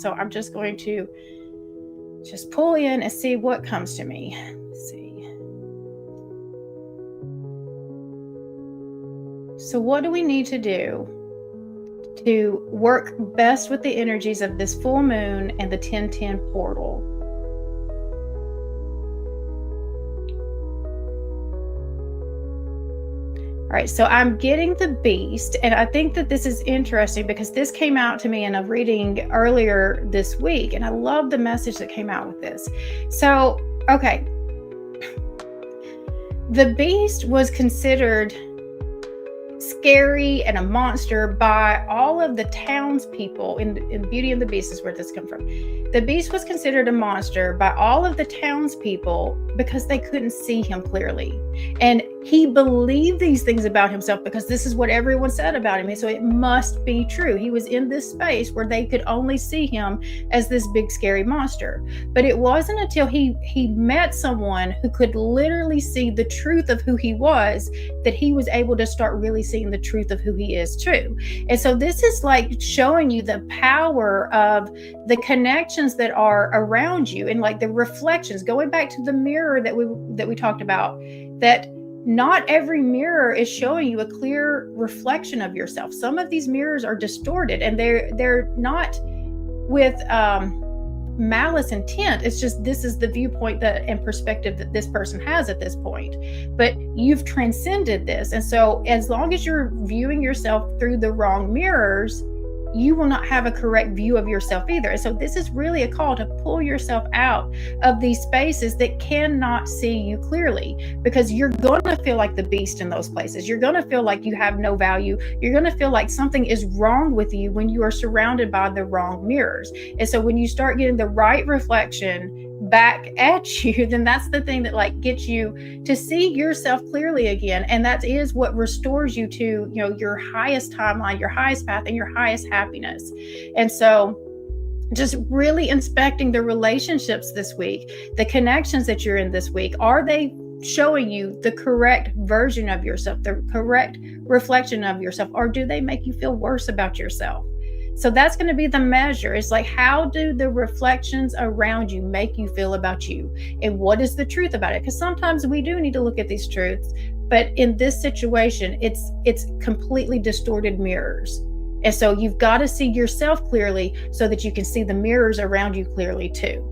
so I'm just going to just pull in and see what comes to me. Let's see. So what do we need to do to work best with the energies of this full moon and the 1010 portal? All right, so I'm getting the Beast, and I think that this is interesting because this came out to me in a reading earlier this week, and I love the message that came out with this. So, okay, the Beast was considered scary and a monster by all of the townspeople. In Beauty and the Beast is where this comes from. The Beast was considered a monster by all of the townspeople because they couldn't see him clearly. And he believed these things about himself because this is what everyone said about him. And so it must be true. He was in this space where they could only see him as this big, scary monster. But it wasn't until he met someone who could literally see the truth of who he was that he was able to start really seeing the truth of who he is too. And so this is like showing you the power of the connections that are around you and like the reflections, going back to the mirror that we talked about, that not every mirror is showing you a clear reflection of yourself. Some of these mirrors are distorted, and they're not with malice intent. It's just this is the viewpoint and perspective that this person has at this point. But you've transcended this. And so as long as you're viewing yourself through the wrong mirrors, you will not have a correct view of yourself either. And so this is really a call to pull yourself out of these spaces that cannot see you clearly, because you're going to feel like the Beast in those places. You're going to feel like you have no value. You're going to feel like something is wrong with you when you are surrounded by the wrong mirrors. And so when you start getting the right reflection back at you, then that's the thing that like gets you to see yourself clearly again. And that is what restores you to, your highest timeline, your highest path, and your highest happiness. And so just really inspecting the relationships this week, the connections that you're in this week, are they showing you the correct version of yourself, the correct reflection of yourself, or do they make you feel worse about yourself? So that's going to be the measure. It's like, how do the reflections around you make you feel about you? And what is the truth about it? Because sometimes we do need to look at these truths, but in this situation, it's completely distorted mirrors. And so you've got to see yourself clearly so that you can see the mirrors around you clearly too.